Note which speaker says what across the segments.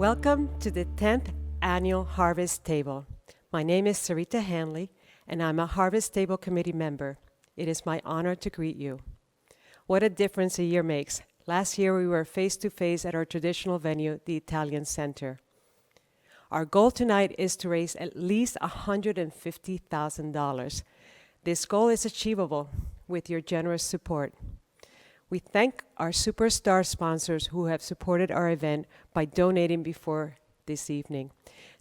Speaker 1: Welcome to the 10th Annual Harvest Table. My name is Sarita Hanley, and I'm a Harvest Table Committee member. It is my honor to greet you. What a difference a year makes. Last year we were face-to-face at our traditional venue, the Italian Center. Our goal tonight is to raise at least $150,000. This goal is achievable with your generous support. We thank our superstar sponsors who have supported our event by donating before this evening.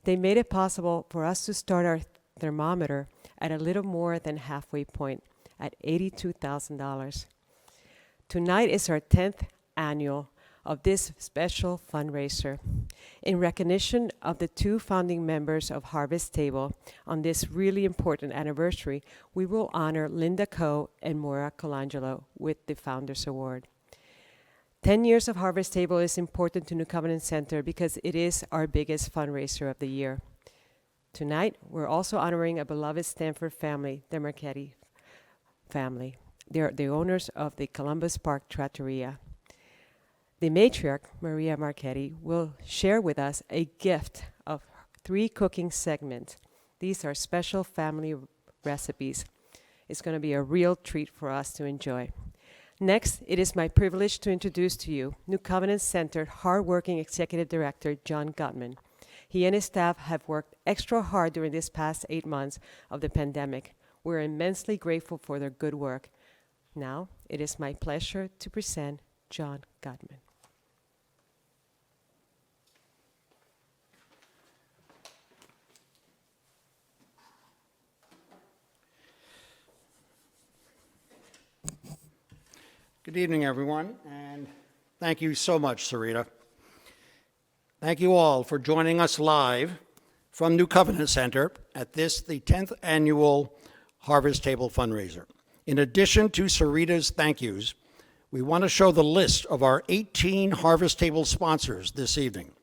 Speaker 1: They made it possible for us to start our thermometer at a little more than halfway point at $82,000. Tonight is our 10th annual of this special fundraiser. In recognition of the two founding members of Harvest Table, on this really important anniversary, we will honor Linda Coe and Maura Colangelo with the Founders Award. 10 years of Harvest Table is important to New Covenant Center because it is our biggest fundraiser of the year. Tonight, we're also honoring a beloved Stanford family, the Marchetti family. They're the owners of the Columbus Park Trattoria. The matriarch, Maria Marchetti, will share with us a gift of 3 cooking segments. These are special family recipes. It's going to be a real treat for us to enjoy. Next, it is my privilege to introduce to you New Covenant Center hardworking Executive Director, John Gutman. He and his staff have worked extra hard during this past 8 months of the pandemic. We're immensely grateful for their good work. Now, it is my pleasure to present John Gutman.
Speaker 2: Good evening, everyone, and thank you so much, Sarita. Thank you all for joining us live from New Covenant Center at this, the 10th annual Harvest Table fundraiser. In addition to Sarita's thank yous, we want to show the list of our 18 Harvest Table sponsors this evening,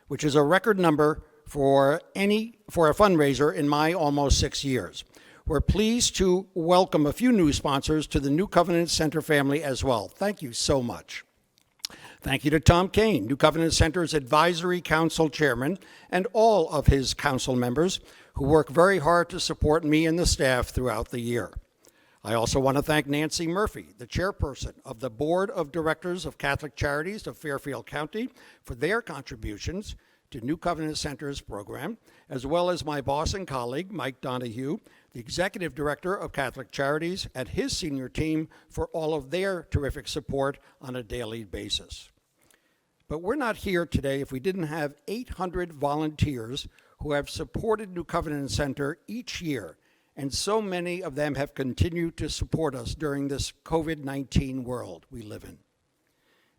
Speaker 2: which is a record number for a fundraiser in my almost 6 years. We're pleased to welcome a few new sponsors to the New Covenant Center family as well. Thank you so much. Thank you to Tom Kane, New Covenant Center's Advisory Council Chairman, and all of his council members who work very hard to support me and the staff throughout the year. I also want to thank Nancy Murphy, the chairperson of the Board of Directors of Catholic Charities of Fairfield County, for their contributions to New Covenant Center's program, as well as my boss and colleague, Mike Donahue, the Executive Director of Catholic Charities, and his senior team for all of their terrific support on a daily basis. But we're not here today if we didn't have 800 volunteers who have supported New Covenant Center each year, and so many of them have continued to support us during this COVID-19 world we live in.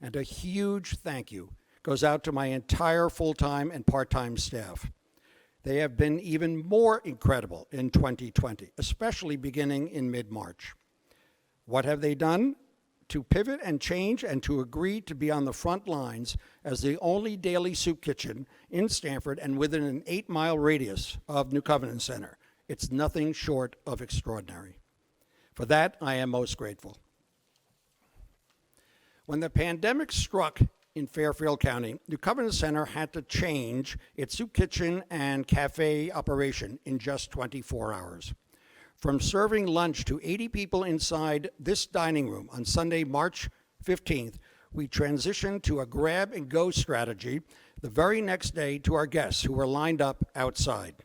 Speaker 2: And a huge thank you goes out to my entire full-time and part-time staff. They have been even more incredible in 2020, especially beginning in mid-March. What have they done? To pivot and change and to agree to be on the front lines as the only daily soup kitchen in Stanford and within an 8-mile radius of New Covenant Center. It's nothing short of extraordinary. For that, I am most grateful. When the pandemic struck in Fairfield County, New Covenant Center had to change its soup kitchen and cafe operation in just 24 hours. From serving lunch to 80 people inside this dining room on Sunday, March 15th, we transitioned to a grab-and-go strategy the very next day to our guests who were lined up outside.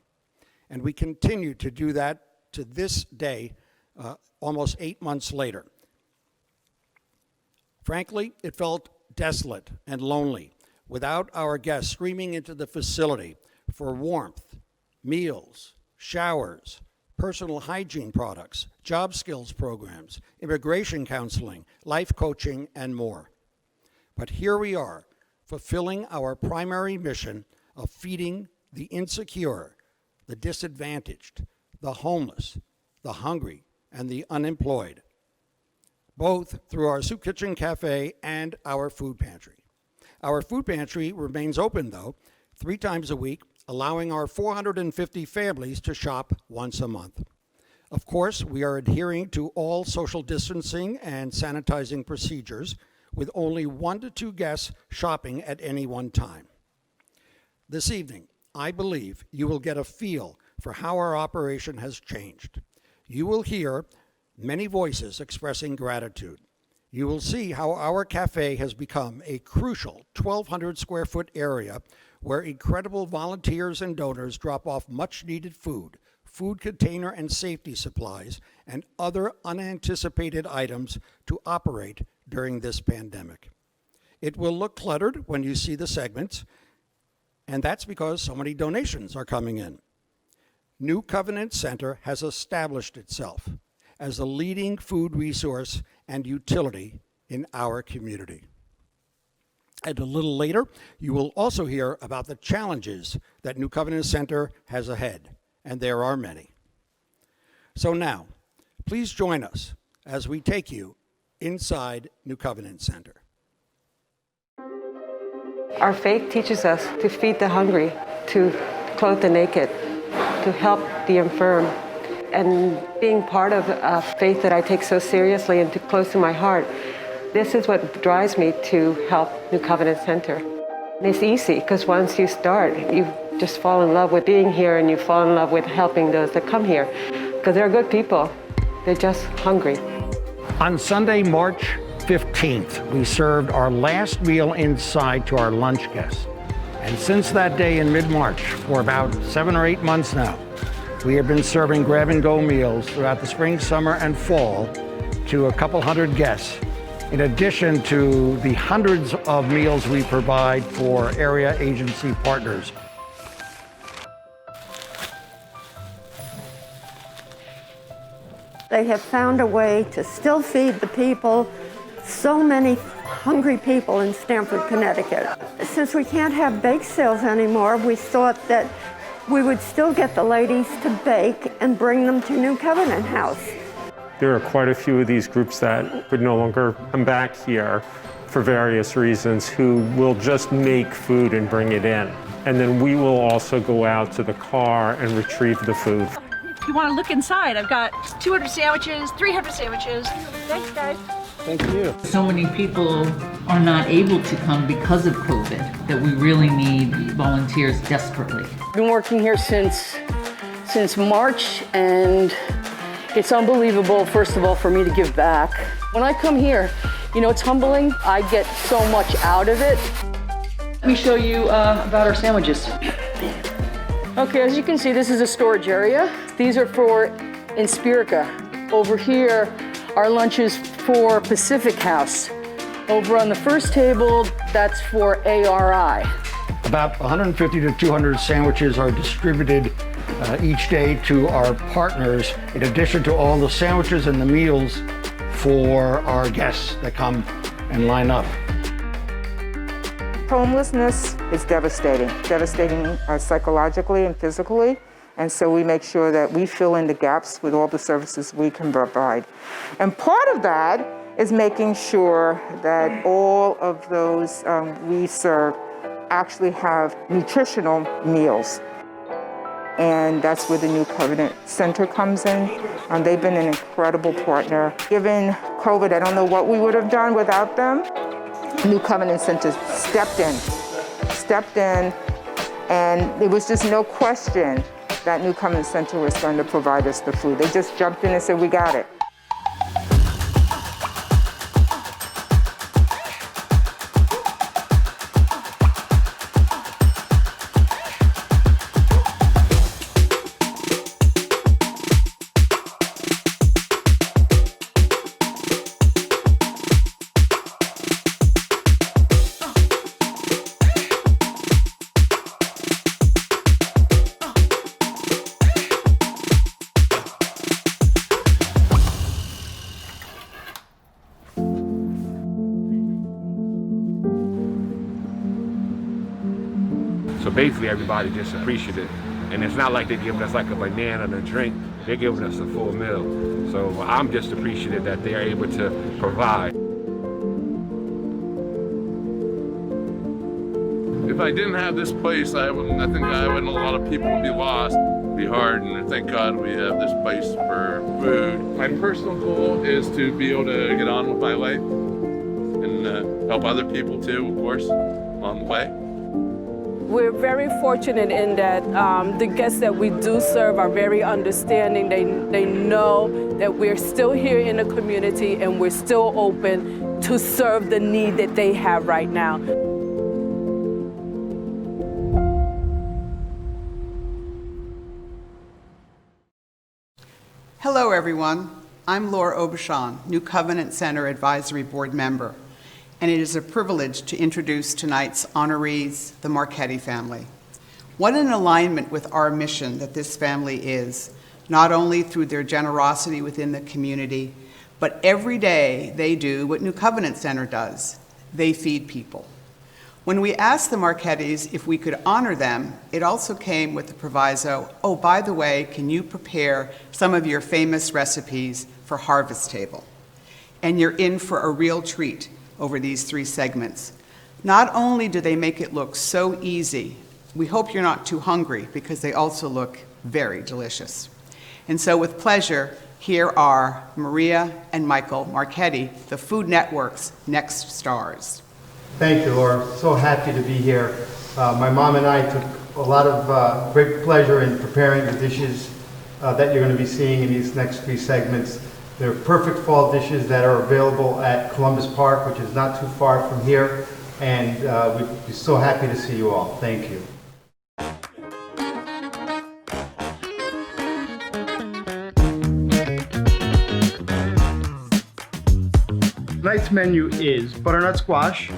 Speaker 2: And we continue to do that to this day, almost 8 months later. Frankly, it felt desolate and lonely without our guests streaming into the facility for warmth, meals, showers, personal hygiene products, job skills programs, immigration counseling, life coaching, and more. But here we are, fulfilling our primary mission of feeding the insecure, the disadvantaged, the homeless, the hungry, and the unemployed, both through our Soup Kitchen Cafe and our food pantry. Our food pantry remains open, though, 3 times a week, allowing our 450 families to shop once a month. Of course, we are adhering to all social distancing and sanitizing procedures, with only 1 to 2 guests shopping at any one time. This evening, I believe you will get a feel for how our operation has changed. You will hear many voices expressing gratitude. You will see how our cafe has become a crucial 1,200 square foot area where incredible volunteers and donors drop off much needed food, food container and safety supplies, and other unanticipated items to operate during this pandemic. It will look cluttered when you see the segments, and that's because so many donations are coming in. New Covenant Center has established itself as the leading food resource and utility in our community. And a little later, you will also hear about the challenges that New Covenant Center has ahead, and there are many. So now, please join us as we take you inside New Covenant Center.
Speaker 1: Our faith teaches us to feed the hungry, to clothe the naked, to help the infirm. And being part of a faith that I take so seriously and too close to my heart, this is what drives me to help New Covenant Center. And it's easy, because once you start, you just fall in love with being here, and you fall in love with helping those that come here, because they're good people. They're just hungry.
Speaker 2: On Sunday, March 15th, we served our last meal inside to our lunch guests. And since that day in mid-March, for about 7 or 8 months now, we have been serving grab-and-go meals throughout the spring, summer, and fall to a couple hundred guests, in addition to the hundreds of meals we provide for area agency partners.
Speaker 3: They have found a way to still feed the people, so many hungry people in Stamford, Connecticut. Since we can't have bake sales anymore, we thought that we would still get the ladies to bake and bring them to New Covenant House.
Speaker 4: There are quite a few of these groups that could no longer come back here for various reasons, who will just make food and bring it in. And then we will also go out to the car and retrieve the food.
Speaker 5: If you want to look inside, I've got 200 sandwiches, 300 sandwiches. Thanks, guys.
Speaker 2: Thank you.
Speaker 6: So many people are not able to come because of COVID that we really need volunteers desperately.
Speaker 7: I've been working here since March, and it's unbelievable, first of all, for me to give back. When I come here, you know, it's humbling. I get so much out of it. Let me show you about our sandwiches. Okay, as you can see, this is a storage area. These are for Inspirica. Over here, our lunches for Pacific House. Over on the first table, that's for ARI.
Speaker 2: About 150 to 200 sandwiches are distributed each day to our partners, in addition to all the sandwiches and the meals for our guests that come and line up.
Speaker 8: Homelessness is devastating psychologically and physically, and so we make sure that we fill in the gaps with all the services we can provide. And part of that is making sure that all of those we serve actually have nutritional meals. And that's where the New Covenant Center comes in. They've been an incredible partner. Given COVID, I don't know what we would have done without them. New Covenant Center stepped in, and there was just no question that New Covenant Center was going to provide us the food. They just jumped in and said, we got it.
Speaker 9: So basically everybody just appreciated it. And it's not like they're giving us like a banana and a drink, they're giving us a full meal. So I'm just appreciative that they're able to provide.
Speaker 10: If I didn't have this place, I think a lot of people would be lost. It'd be hard, and thank God we have this place for food. My personal goal is to be able to get on with my life and help other people too, of course, along the way.
Speaker 11: We're very fortunate in that the guests that we do serve are very understanding. They know that we're still here in the community and we're still open to serve the need that they have right now.
Speaker 12: Hello, everyone. I'm Laura Aubuchon, New Covenant Center Advisory Board member, and it is a privilege to introduce tonight's honorees, the Marchetti family. What an alignment with our mission that this family is, not only through their generosity within the community, but every day they do what New Covenant Center does. They feed people. When we asked the Marchettis if we could honor them, it also came with the proviso, oh, by the way, can you prepare some of your famous recipes for Harvest Table? And you're in for a real treat over these 3 segments. Not only do they make it look so easy, we hope you're not too hungry because they also look very delicious. And so with pleasure, here are Maria and Michael Marchetti, the Food Network's next stars.
Speaker 13: Thank you, Laura. So happy to be here. My mom and I took a lot of great pleasure in preparing the dishes that you're going to be seeing in these next 3 segments. They're perfect fall dishes that are available at Columbus Park, which is not too far from here, and we'd be so happy to see you all. Thank you. Tonight's menu is butternut squash,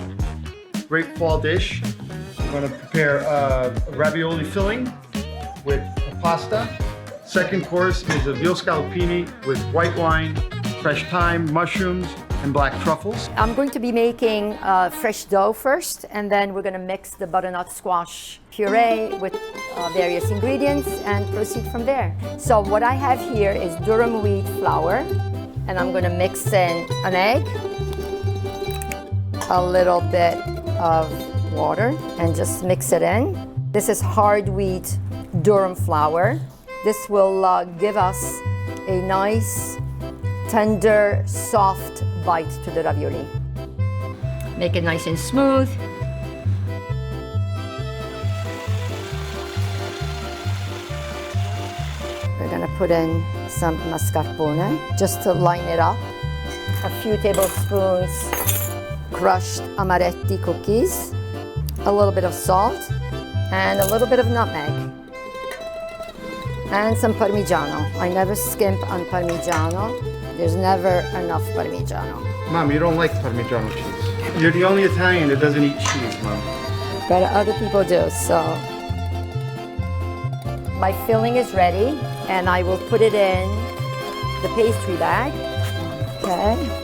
Speaker 13: great fall dish. I'm going to prepare a ravioli filling with pasta. Second course is a veal scallopini with white wine, fresh thyme, mushrooms, and black truffles.
Speaker 14: I'm going to be making fresh dough first, and then we're going to mix the butternut squash puree with various ingredients and proceed from there. So what I have here is durum wheat flour, and I'm going to mix in an egg, a little bit of water, and just mix it in. This is hard wheat durum flour. This will give us a nice, tender, soft bite to the ravioli. Make it nice and smooth. We're gonna put in some mascarpone just to line it up. A few tablespoons crushed amaretti cookies, a little bit of salt, and a little bit of nutmeg. And some Parmigiano. I never skimp on Parmigiano. There's never enough Parmigiano.
Speaker 13: Mom, you don't like Parmigiano cheese. You're the only Italian that doesn't eat cheese, Mom.
Speaker 14: But other people do, so. My filling is ready, and I will put it in the pastry bag. Okay.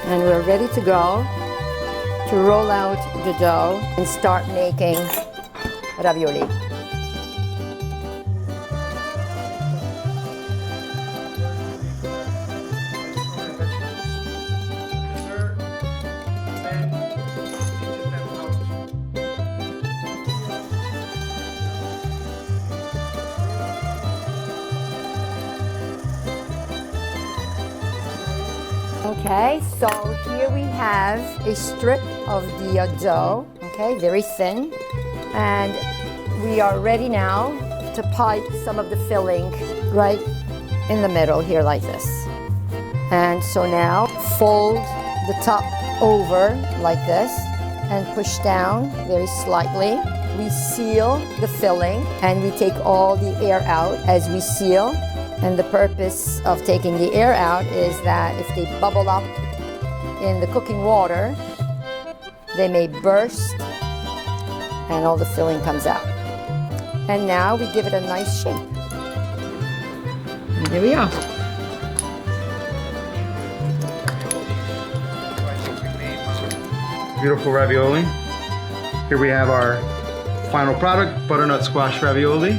Speaker 14: And we're ready to go to roll out the dough and start making ravioli. Okay, so here we have a strip of the dough, okay, very thin. And we are ready now to pipe some of the filling right in the middle here like this. And so now fold the top over like this and push down very slightly. We seal the filling and we take all the air out as we seal. And the purpose of taking the air out is that if they bubble up in the cooking water, they may burst and all the filling comes out. And now we give it a nice shape. And here we are.
Speaker 13: Beautiful ravioli. Here we have our final product, butternut squash ravioli,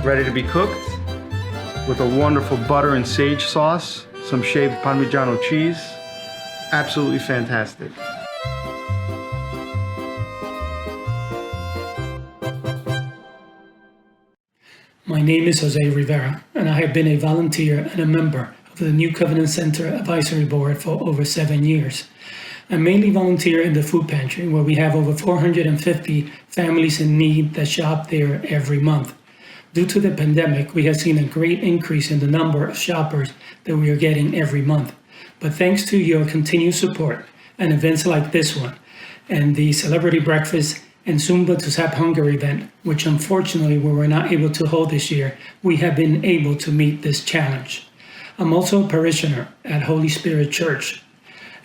Speaker 13: ready to be cooked with a wonderful butter and sage sauce, some shaved Parmigiano cheese. Absolutely fantastic.
Speaker 15: My name is Jose Rivera, and I have been a volunteer and a member of the New Covenant Center Advisory Board for over 7 years. I mainly volunteer in the food pantry, where we have over 450 families in need that shop there every month. Due to the pandemic, we have seen a great increase in the number of shoppers that we are getting every month. But thanks to your continued support and events like this one, and the celebrity breakfast and Zumba to Zap Hunger event, which unfortunately we were not able to hold this year, we have been able to meet this challenge. I'm also a parishioner at Holy Spirit Church,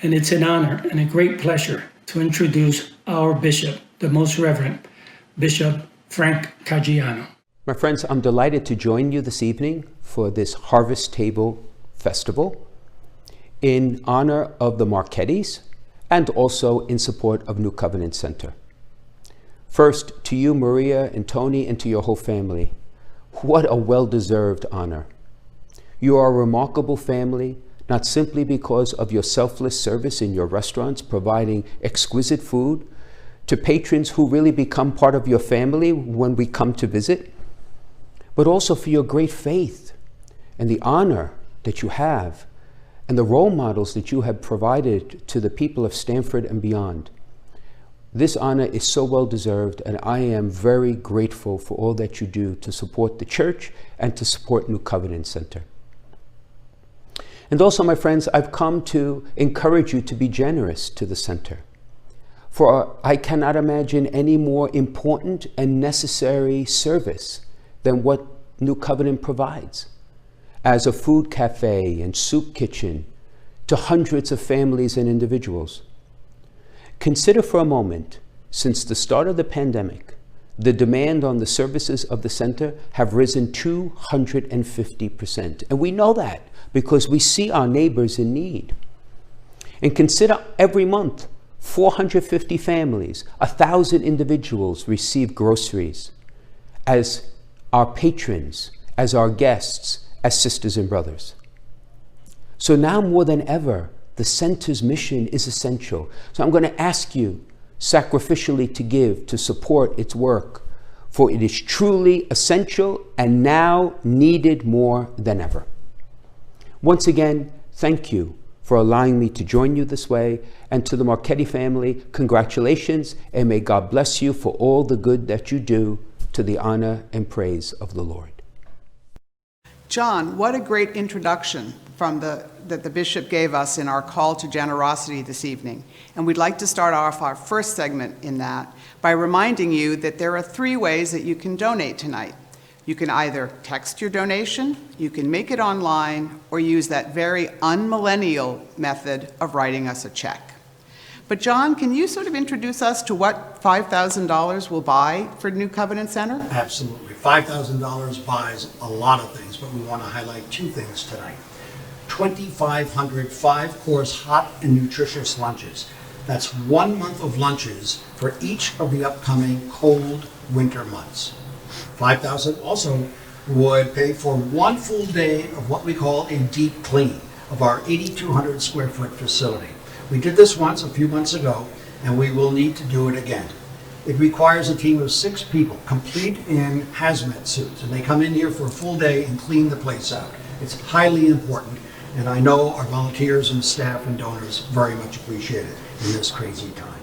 Speaker 15: and it's an honor and a great pleasure to introduce our bishop, the Most Reverend Bishop Frank Caggiano.
Speaker 16: My friends, I'm delighted to join you this evening for this Harvest Table Festival in honor of the Marchettis and also in support of New Covenant Center. First, to you, Maria and Tony, and to your whole family, what a well-deserved honor. You are a remarkable family, not simply because of your selfless service in your restaurants, providing exquisite food to patrons who really become part of your family when we come to visit, but also for your great faith and the honor that you have and the role models that you have provided to the people of Stamford and beyond. This honor is so well deserved, and I am very grateful for all that you do to support the church and to support New Covenant Center. And also, my friends, I've come to encourage you to be generous to the center. For I cannot imagine any more important and necessary service than what New Covenant provides as a food cafe and soup kitchen to hundreds of families and individuals. Consider for a moment, since the start of the pandemic, the demand on the services of the center have risen 250%. And we know that because we see our neighbors in need. And consider every month, 450 families, 1,000 individuals receive groceries as our patrons, as our guests, as sisters and brothers. So now more than ever, the center's mission is essential. So I'm going to ask you sacrificially to give to support its work, for it is truly essential and now needed more than ever. Once again, thank you for allowing me to join you this way, and to the Marchetti family, congratulations, and may God bless you for all the good that you do to the honor and praise of the Lord.
Speaker 12: John, what a great introduction that the bishop gave us in our call to generosity this evening. And we'd like to start off our first segment in that by reminding you that there are 3 ways that you can donate tonight. You can either text your donation, you can make it online, or use that very unmillennial method of writing us a check. But John, can you sort of introduce us to what $5,000 will buy for New Covenant Center?
Speaker 2: Absolutely. $5,000 buys a lot of things, but we want to highlight 2 things tonight. 2,500 5-course hot and nutritious lunches. That's 1 month of lunches for each of the upcoming cold winter months. $5,000 also would pay for 1 full day of what we call a deep clean of our 8,200 square foot facility. We did this once a few months ago, and we will need to do it again. It requires a team of 6 people, complete in hazmat suits, and they come in here for a full day and clean the place out. It's highly important, and I know our volunteers and staff and donors very much appreciate it in this crazy time.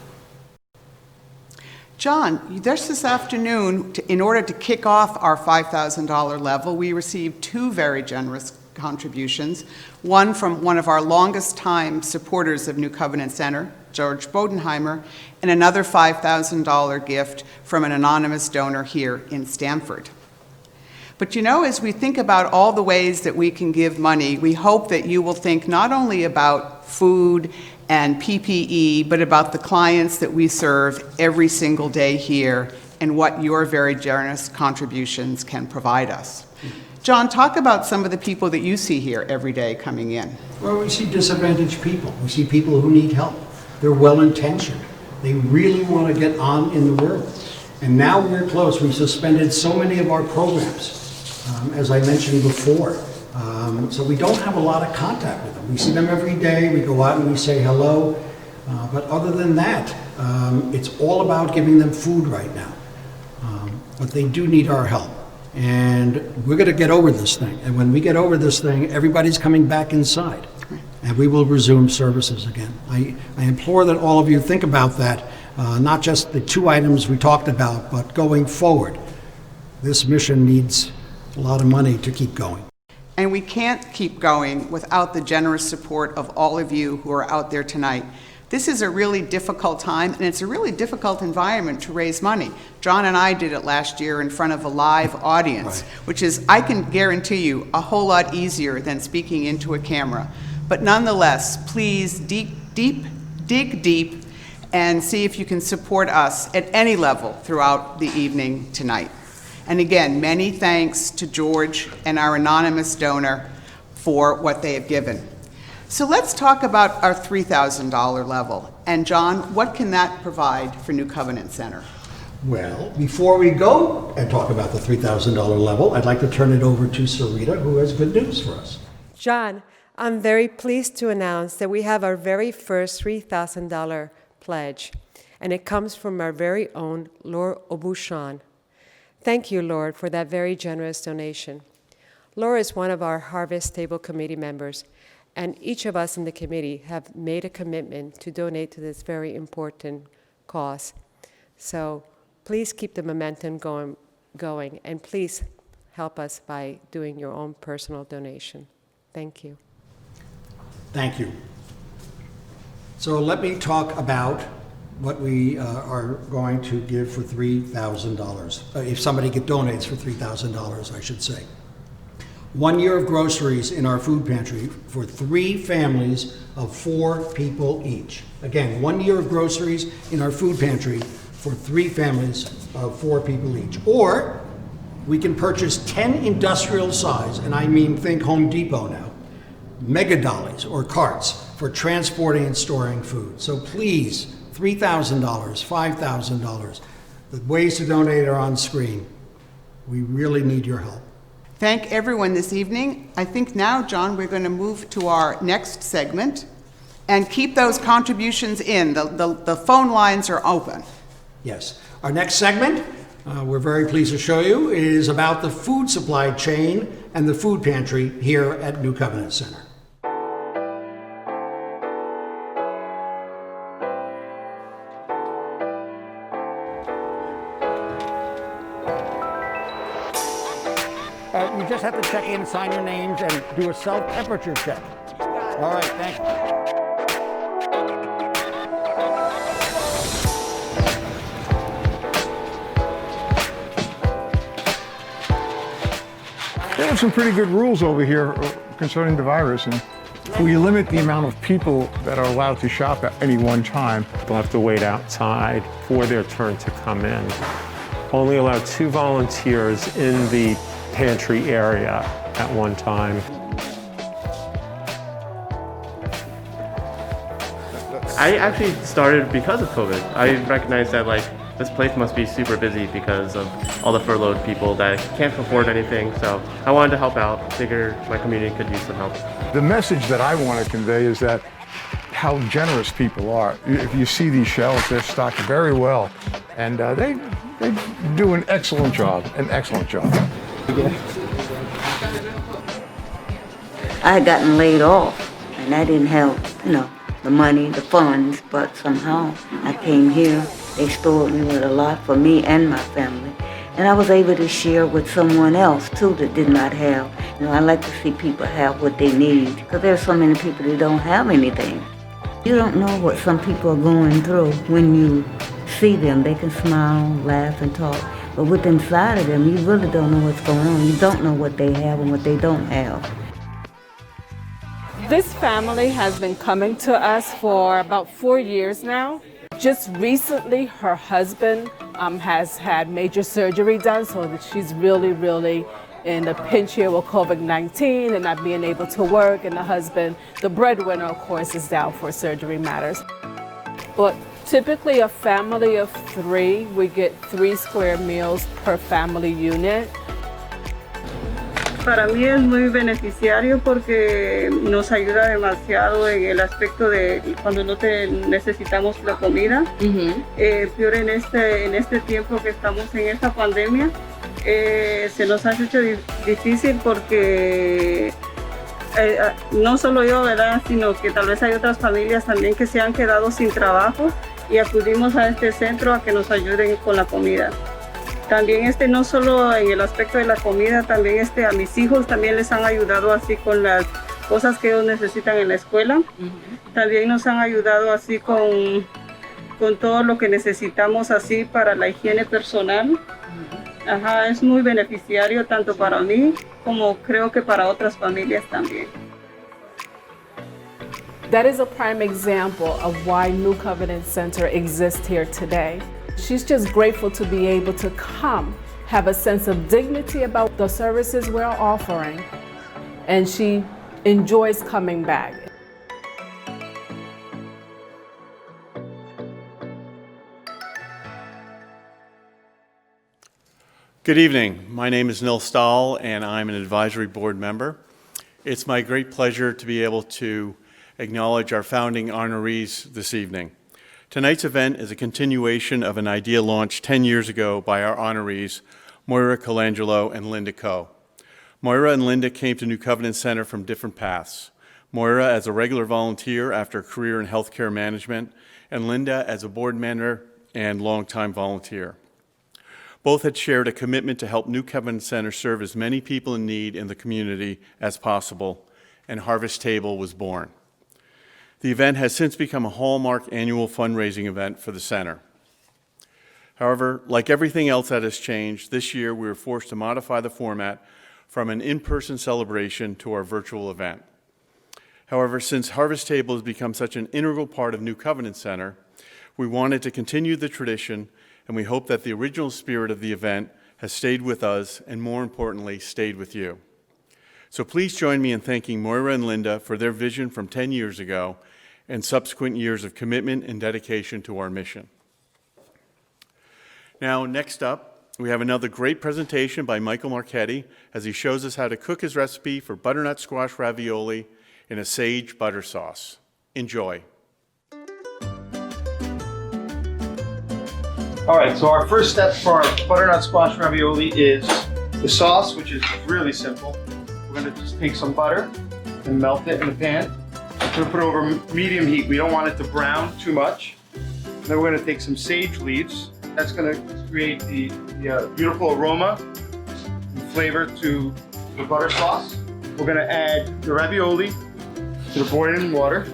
Speaker 12: John, just this afternoon, in order to kick off our $5,000 level, we received 2 very generous contributions, one from one of our longest time supporters of New Covenant Center, George Bodenheimer, and another $5,000 gift from an anonymous donor here in Stamford. But you know, as we think about all the ways that we can give money, we hope that you will think not only about food and PPE, but about the clients that we serve every single day here and what your very generous contributions can provide us. John, talk about some of the people that you see here every day coming in.
Speaker 2: Well, we see disadvantaged people. We see people who need help. They're well-intentioned. They really want to get on in the world. And now we're close. We suspended so many of our programs, as I mentioned before. So we don't have a lot of contact with them. We see them every day. We go out and we say hello. But other than that, it's all about giving them food right now. But they do need our help. And we're going to get over this thing. And when we get over this thing, everybody's coming back inside. and we will resume services again. I implore that all of you think about that, not just the 2 items we talked about, but going forward. This mission needs a lot of money to keep going.
Speaker 12: And we can't keep going without the generous support of all of you who are out there tonight. This is a really difficult time, and it's a really difficult environment to raise money. John and I did it last year in front of a live audience, which is, I can guarantee you, a whole lot easier than speaking into a camera. But nonetheless, please dig deep, and see if you can support us at any level throughout the evening tonight. And again, many thanks to George and our anonymous donor for what they have given. So let's talk about our $3,000 level. And John, what can that provide for New Covenant Center?
Speaker 2: Well, before we go and talk about the $3,000 level, I'd like to turn it over to Sarita, who has good news for us.
Speaker 1: John, I'm very pleased to announce that we have our very first $3,000 pledge, and it comes from our very own Laura Aubuchon. Thank you, Lord, for that very generous donation. Laura is one of our Harvest Table Committee members, and each of us in the committee have made a commitment to donate to this very important cause. So please keep the momentum going, and please help us by doing your own personal donation. Thank you.
Speaker 2: Thank you. So let me talk about what we are going to give for $3,000. If somebody donates for $3,000, I should say. 1 year of groceries in our food pantry for 3 families of 4 people each. Again, 1 year of groceries in our food pantry for 3 families of 4 people each. Or we can purchase 10 industrial size, and I mean think Home Depot now, mega dollies or carts for transporting and storing food. So please, $3,000, $5,000. The ways to donate are on screen. We really need your help.
Speaker 12: Thank everyone this evening. I think now, John, we're going to move to our next segment and keep those contributions in. The phone lines are open.
Speaker 2: Yes. Our next segment, we're very pleased to show you, is about the food supply chain and the food pantry here at New Covenant Center. You just have to check in, sign your names, and do a self-temperature check. All right, thank you.
Speaker 17: There are some pretty good rules over here concerning the virus, and we limit the amount of people that are allowed to shop at any one time.
Speaker 4: They'll have to wait outside for their turn to come in. Only allow 2 volunteers in the pantry area at one time.
Speaker 18: I actually started because of COVID. I recognized that this place must be super busy because of all the furloughed people that can't afford anything. So I wanted to help out, figured my community could use some help.
Speaker 17: The message that I want to convey is that how generous people are. If you see these shelves, they're stocked very well, and they do an excellent job,
Speaker 19: I had gotten laid off, and I didn't have, the money, the funds, but somehow I came here. They stored me with a lot for me and my family, and I was able to share with someone else too that did not have. I like to see people have what they need, because there's so many people that don't have anything. You don't know what some people are going through when you see them. They can smile, laugh, and talk. But what's inside of them, you really don't know what's going on. You don't know what they have and what they don't have.
Speaker 11: This family has been coming to us for about 4 years now. Just recently, her husband has had major surgery done, so that she's really in a pinch here with COVID-19 and not being able to work. And the husband, the breadwinner, of course, is down for surgery matters. But typically a family of 3, we get 3 square meals per family unit.
Speaker 20: Para mí es muy beneficiario porque nos ayuda demasiado en el aspecto de cuando no necesitamos la comida. Peor en este tiempo que estamos en esta pandemia, se nos ha hecho difícil porque no solo yo, ¿verdad? Sino que tal vez hay otras familias también que se han quedado sin trabajo y acudimos a este centro a que nos ayuden con la comida. También no solo en el aspecto de la comida, también a mis hijos también les han ayudado así con las cosas que ellos necesitan en la escuela. También nos han ayudado así con todo lo que necesitamos así para la higiene personal. Ajá, es muy beneficiario tanto para mí como creo que para otras familias también.
Speaker 11: That is a prime example of why New Covenant Center exists here today. She's just grateful to be able to come, have a sense of dignity about the services we're offering, and she enjoys coming back.
Speaker 21: Good evening. My name is Nil Stahl, and I'm an advisory board member. It's my great pleasure to be able to acknowledge our founding honorees this evening. Tonight's event is a continuation of an idea launched 10 years ago by our honorees, Moira Colangelo and Linda Coe. Moira and Linda came to New Covenant Center from different paths. Moira as a regular volunteer after a career in healthcare management, and Linda as a board member and longtime volunteer. Both had shared a commitment to help New Covenant Center serve as many people in need in the community as possible, and Harvest Table was born. The event has since become a hallmark annual fundraising event for the center. However, like everything else that has changed, this year we were forced to modify the format from an in-person celebration to our virtual event. However, since Harvest Table has become such an integral part of New Covenant Center, we wanted to continue the tradition, and we hope that the original spirit of the event has stayed with us and, more importantly, stayed with you. So please join me in thanking Moira and Linda for their vision from 10 years ago and subsequent years of commitment and dedication to our mission. Now, next up, we have another great presentation by Michael Marchetti as he shows us how to cook his recipe for butternut squash ravioli in a sage butter sauce. Enjoy.
Speaker 13: All right, so our first step for our butternut squash ravioli is the sauce, which is really simple. We're gonna just take some butter and melt it in the pan. We're gonna put it over medium heat. We don't want it to brown too much. And then we're gonna take some sage leaves. That's gonna create the beautiful aroma and flavor to the butter sauce. We're gonna add the ravioli to the boiling water.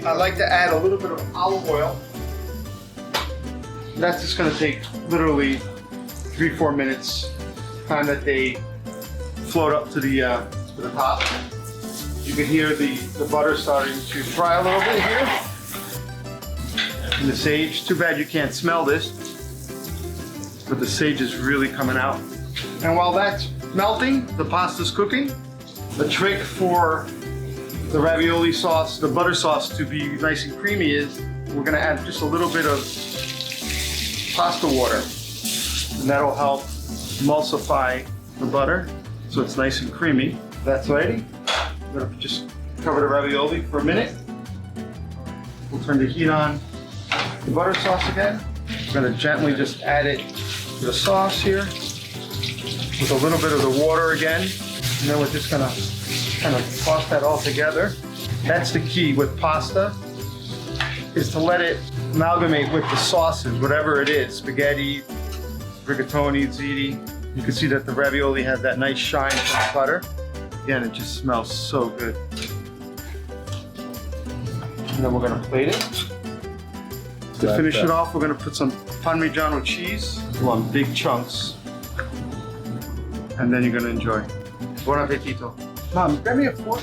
Speaker 13: I like to add a little bit of olive oil. That's just gonna take literally 3-4 minutes, time that they float up to the top. You can hear the butter starting to fry a little bit here. And the sage, too bad you can't smell this, but the sage is really coming out. And while that's melting, the pasta's cooking. The trick for the ravioli sauce, the butter sauce to be nice and creamy is we're gonna add just a little bit of pasta water, and that'll help emulsify the butter so it's nice and creamy. That's ready. I'm gonna just cover the ravioli for a minute. We'll turn the heat on the butter sauce again. We're gonna gently just add it to the sauce here with a little bit of the water again, and then we're just gonna kind of toss that all together. That's the key with pasta, is to let it amalgamate with the sauces, whatever it is, spaghetti, rigatoni, ziti. You can see that the ravioli has that nice shine from the butter. Again, it just smells so good. And then we're gonna plate it. To finish it off, we're gonna put some Parmigiano cheese on big chunks. And then you're gonna enjoy. Buon appetito. Mom, grab me a fork.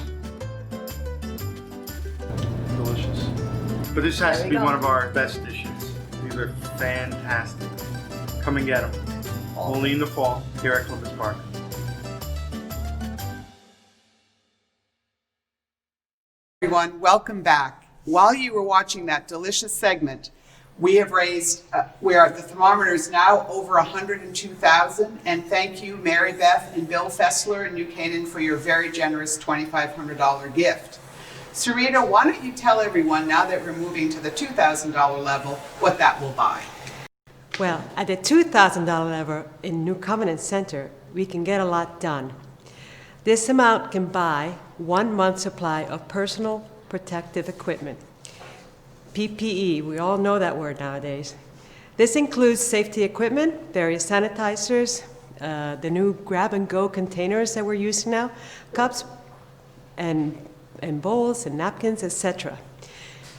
Speaker 13: Delicious. But this has to be one of our best dishes. These are fantastic. Come and get them. Only in the fall here at Columbus Park.
Speaker 12: Everyone, welcome back. While you were watching that delicious segment, we have raised, the thermometer is now over 102,000, and thank you, Mary Beth and Bill Fessler in New Canaan, for your very generous $2,500 gift. Sarita, why don't you tell everyone, now that we're moving to the $2,000 level, what that will buy?
Speaker 1: Well, at the $2,000 level in New Covenant Center, we can get a lot done. This amount can buy 1 month supply of personal protective equipment. PPE, we all know that word nowadays. This includes safety equipment, various sanitizers, the new grab-and-go containers that we're using now, cups and bowls and napkins, etc.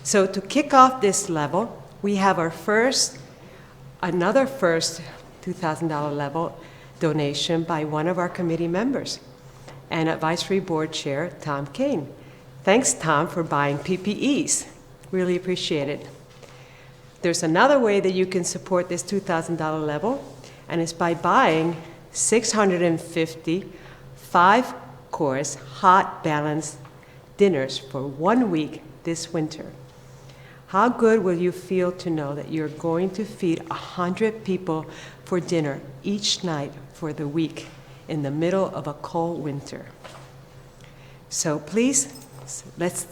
Speaker 1: So to kick off this level, we have another first $2,000 level donation by one of our committee members and Advisory Board Chair Tom Kane. Thanks, Tom, for buying PPEs. Really appreciate it. There's another way that you can support this $2,000 level, and it's by buying 650 5-course hot balanced dinners for 1 week this winter. How good will you feel to know that you're going to feed 100 people for dinner each night for the week in the middle of a cold winter? So please, let's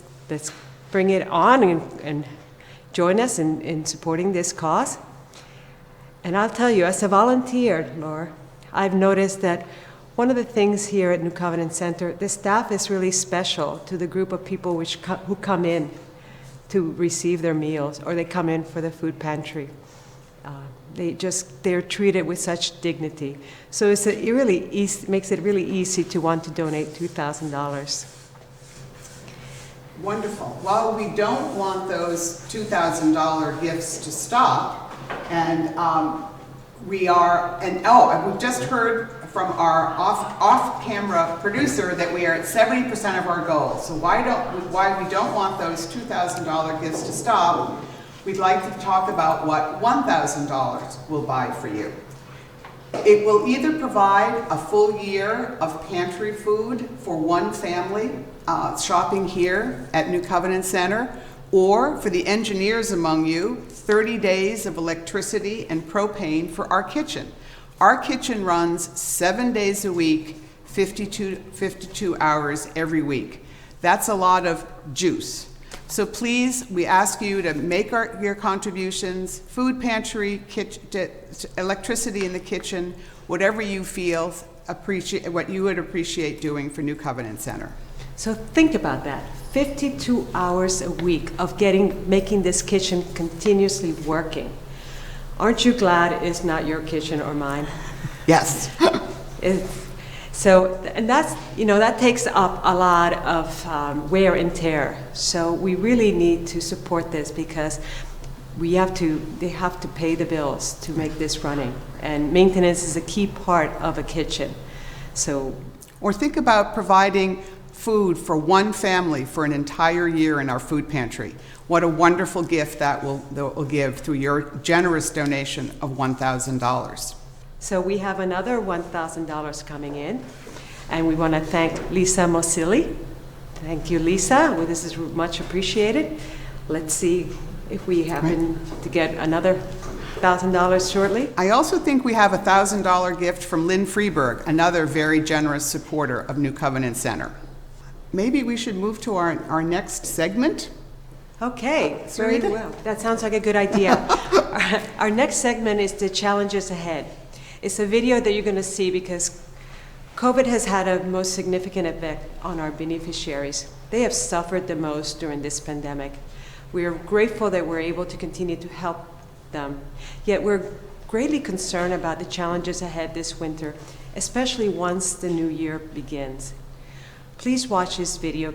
Speaker 1: bring it on and join us in supporting this cause. And I'll tell you, as a volunteer, Laura, I've noticed that one of the things here at New Covenant Center, the staff is really special to the group of people who come in to receive their meals, or they come in for the food pantry. They're treated with such dignity. So makes it really easy to want to donate $2,000.
Speaker 12: Wonderful. Well, we don't want those $2,000 gifts to stop, and we just heard from our off-camera producer that we are at 70% of our goal. So why we don't want those $2,000 gifts to stop, we'd like to talk about what $1,000 will buy for you. It will either provide a full year of pantry food for one family shopping here at New Covenant Center, or for the engineers among you, 30 days of electricity and propane for our kitchen. Our kitchen runs 7 days a week, 52 hours every week. That's a lot of juice. So please, we ask you to make your contributions, food pantry, electricity in the kitchen, whatever you feel, what you would appreciate doing for New Covenant Center.
Speaker 1: So think about that, 52 hours a week of making this kitchen continuously working. Aren't you glad it's not your kitchen or mine?
Speaker 12: Yes.
Speaker 1: That takes up a lot of wear and tear. So we really need to support this because they have to pay the bills to make this running. And maintenance is a key part of a kitchen.
Speaker 12: Or think about providing food for one family for an entire year in our food pantry. What a wonderful gift that will give through your generous donation of $1,000.
Speaker 1: So we have another $1,000 coming in, and we want to thank Lisa Mosili. Thank you, Lisa. Well, this is much appreciated. Let's see if we happen to get another $1,000 shortly.
Speaker 12: I also think we have a $1,000 gift from Lynn Freeberg, another very generous supporter of New Covenant Center. Maybe we should move to our next segment.
Speaker 1: Okay, very well. That sounds like a good idea. Our next segment is the challenges ahead. It's a video that you're going to see because COVID has had a most significant effect on our beneficiaries. They have suffered the most during this pandemic. We are grateful that we're able to continue to help them, yet we're greatly concerned about the challenges ahead this winter, especially once the new year begins. Please watch this video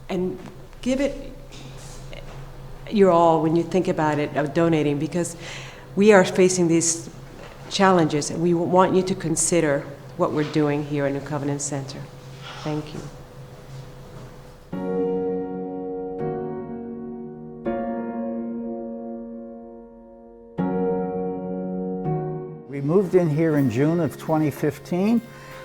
Speaker 1: and give it your all when you think about it, of donating, because we are facing these challenges and we want you to consider what we're doing here at New Covenant Center. Thank you.
Speaker 3: We moved in here in June of 2015.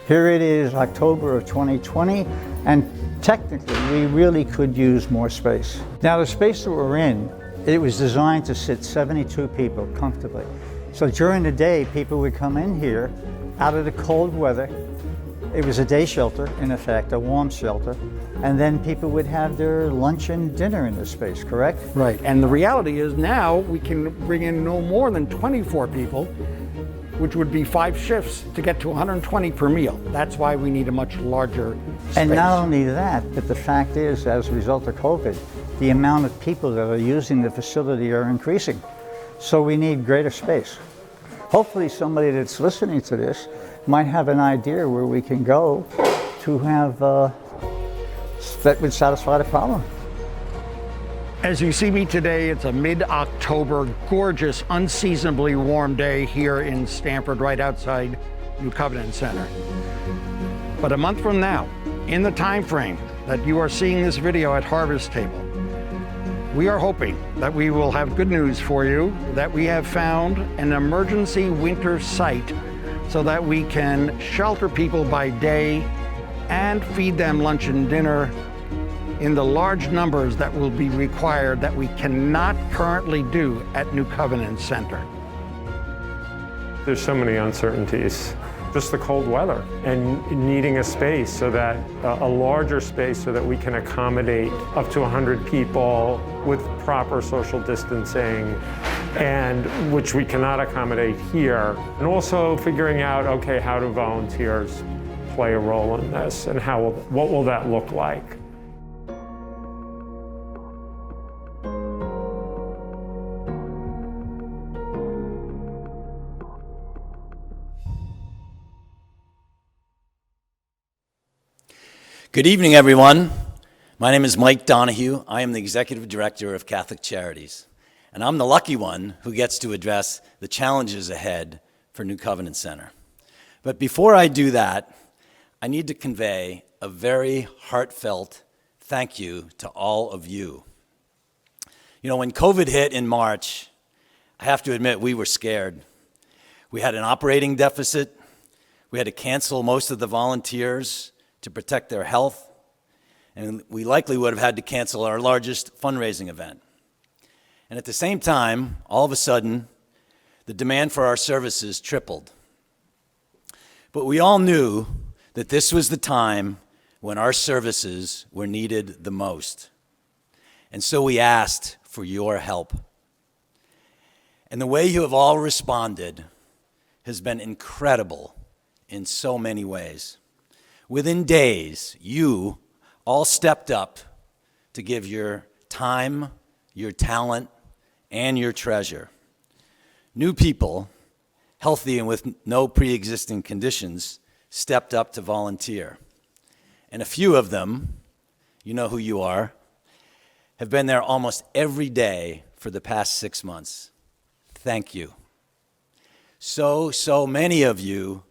Speaker 3: Here it is October of 2020, and technically we really could use more space. Now the space that we're in, it was designed to sit 72 people comfortably. So during the day, people would come in here out of the cold weather. It was a day shelter, in effect, a warm shelter, and then people would have their lunch and dinner in this space, correct?
Speaker 2: Right, and the reality is now we can bring in no more than 24 people. which would be 5 shifts to get to 120 per meal. That's why we need a much larger space.
Speaker 3: And not only that, but the fact is, as a result of COVID, the amount of people that are using the facility are increasing. So we need greater space. Hopefully somebody that's listening to this might have an idea where we can go to have, that would satisfy the problem.
Speaker 2: As you see me today, it's a mid-October, gorgeous, unseasonably warm day here in Stamford, right outside New Covenant Center. But a month from now, in the time frame that you are seeing this video at Harvest Table, we are hoping that we will have good news for you, that we have found an emergency winter site so that we can shelter people by day and feed them lunch and dinner in the large numbers that will be required that we cannot currently do at New Covenant Center.
Speaker 4: There's so many uncertainties. Just the cold weather and needing a space so that, a larger space so that we can accommodate up to 100 people with proper social distancing, and which we cannot accommodate here. And also figuring out, okay, how do volunteers play a role in this, and what will that look like?
Speaker 5: Good evening, everyone. My name is Mike Donahue. I am the Executive Director of Catholic Charities, and I'm the lucky one who gets to address the challenges ahead for New Covenant Center. But before I do that, I need to convey a very heartfelt thank you to all of you. You know, when COVID hit in March, I have to admit we were scared. We had an operating deficit. We had to cancel most of the volunteers to protect their health, and we likely would have had to cancel our largest fundraising event. And at the same time, all of a sudden, the demand for our services tripled. But we all knew that this was the time when our services were needed the most. And so we asked for your help. And the way you have all responded has been incredible in so many ways. Within days, you all stepped up to give your time, your talent, and your treasure. New people, healthy and with no pre-existing conditions, stepped up to volunteer. And a few of them, you know who you are, have been there almost every day for the past 6 months. Thank you. So many of you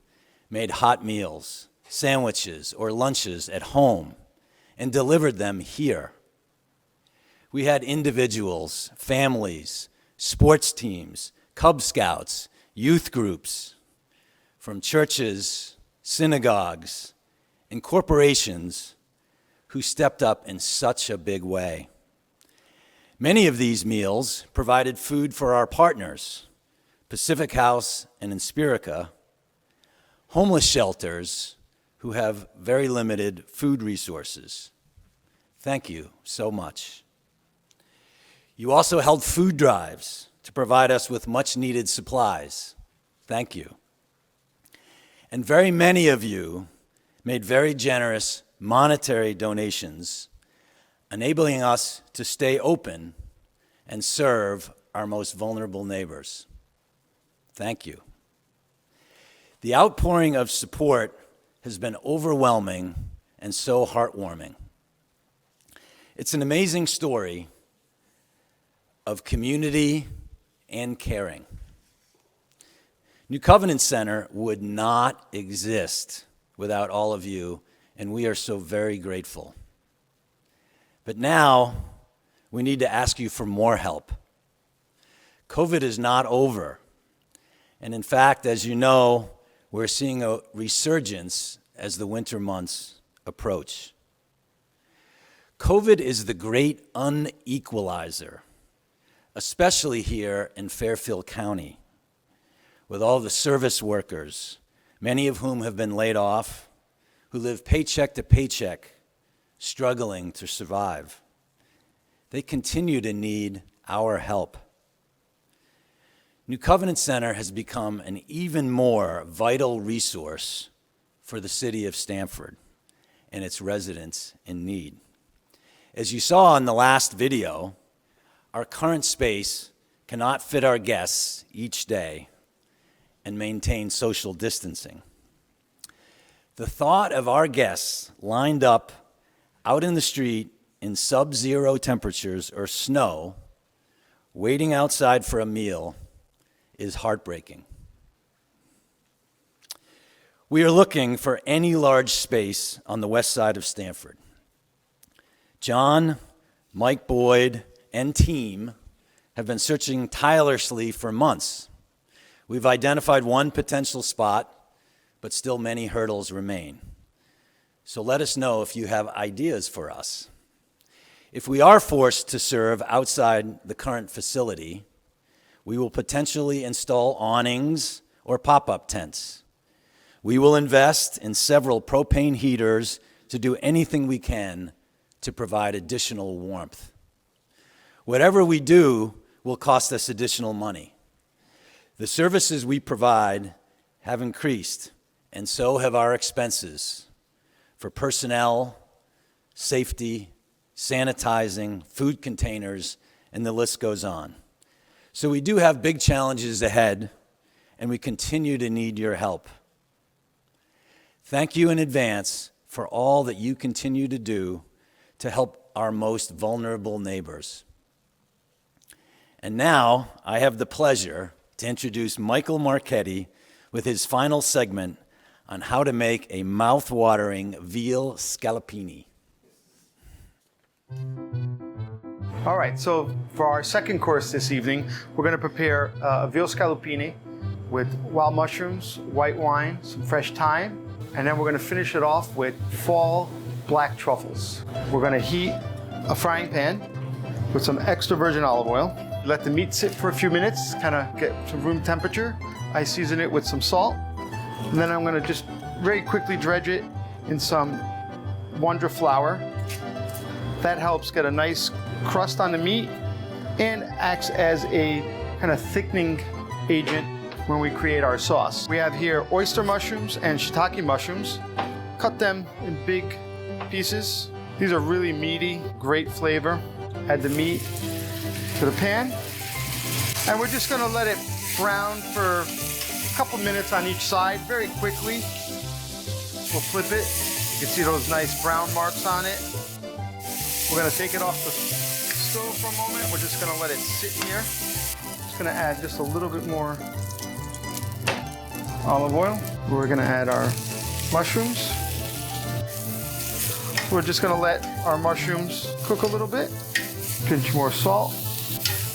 Speaker 5: made hot meals, sandwiches, or lunches at home and delivered them here. We had individuals, families, sports teams, Cub Scouts, youth groups, from churches, synagogues, and corporations who stepped up in such a big way. Many of these meals provided food for our partners, Pacific House and Inspirica, homeless shelters who have very limited food resources. Thank you so much. You also held food drives to provide us with much needed supplies. Thank you. And very many of you made very generous monetary donations, enabling us to stay open and serve our most vulnerable neighbors. Thank you. The outpouring of support has been overwhelming and so heartwarming. It's an amazing story of community and caring. New Covenant Center would not exist without all of you, and we are so very grateful. But now, we need to ask you for more help. COVID is not over. And in fact, as you know, we're seeing a resurgence as the winter months approach. COVID is the great unequalizer, especially here in Fairfield County, with all the service workers, many of whom have been laid off, who live paycheck to paycheck, struggling to survive. They continue to need our help. New Covenant Center has become an even more vital resource for the city of Stamford and its residents in need. As you saw in the last video, our current space cannot fit our guests each day and maintain social distancing. The thought of our guests lined up out in the street in sub-zero temperatures or snow, waiting outside for a meal, is heartbreaking. We are looking for any large space on the west side of Stamford. John, Mike Boyd, and team have been searching tirelessly for months. We've identified one potential spot, but still many hurdles remain. So let us know if you have ideas for us. If we are forced to serve outside the current facility, we will potentially install awnings or pop-up tents. We will invest in several propane heaters to do anything we can to provide additional warmth. Whatever we do will cost us additional money. The services we provide have increased, and so have our expenses for personnel, safety, sanitizing, food containers, and the list goes on. So we do have big challenges ahead, and we continue to need your help. Thank you in advance for all that you continue to do to help our most vulnerable neighbors. And now I have the pleasure to introduce Michael Marchetti with his final segment on how to make a mouth-watering veal scallopini.
Speaker 13: All right, so for our second course this evening, we're going to prepare a veal scallopini with wild mushrooms, white wine, some fresh thyme, and then we're going to finish it off with fall black truffles. We're going to heat a frying pan with some extra virgin olive oil. Let the meat sit for a few minutes, kind of get to room temperature. I season it with some salt, and then I'm going to just very quickly dredge it in some Wonder flour. That helps get a nice crust on the meat and acts as a kind of thickening agent when we create our sauce. We have here oyster mushrooms and shiitake mushrooms. Cut them in big pieces. These are really meaty, great flavor. Add the meat to the pan. And we're just gonna let it brown for a couple minutes on each side, very quickly. We'll flip it. You can see those nice brown marks on it. We're gonna take it off the stove for a moment. We're just gonna let it sit here. Just gonna add just a little bit more olive oil. We're gonna add our mushrooms. We're just gonna let our mushrooms cook a little bit. Pinch more salt.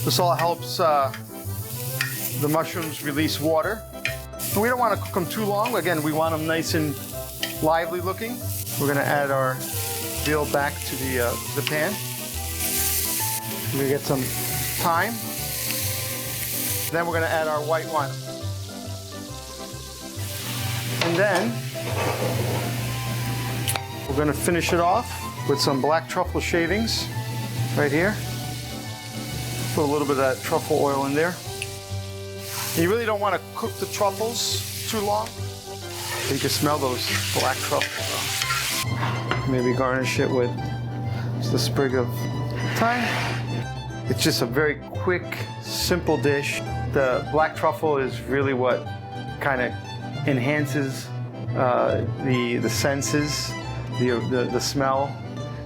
Speaker 13: The salt helps the mushrooms release water. And we don't want to cook them too long. Again, we want them nice and lively looking. We're gonna add our veal back to the pan. We're gonna get some thyme. Then we're gonna add our white wine. And then we're gonna finish it off with some black truffle shavings right here. Put a little bit of that truffle oil in there. And you really don't want to cook the truffles too long. So you can smell those black truffles. Maybe garnish it with just a sprig of thyme. It's just a very quick, simple dish. The black truffle is really what kind of enhances the senses, the smell.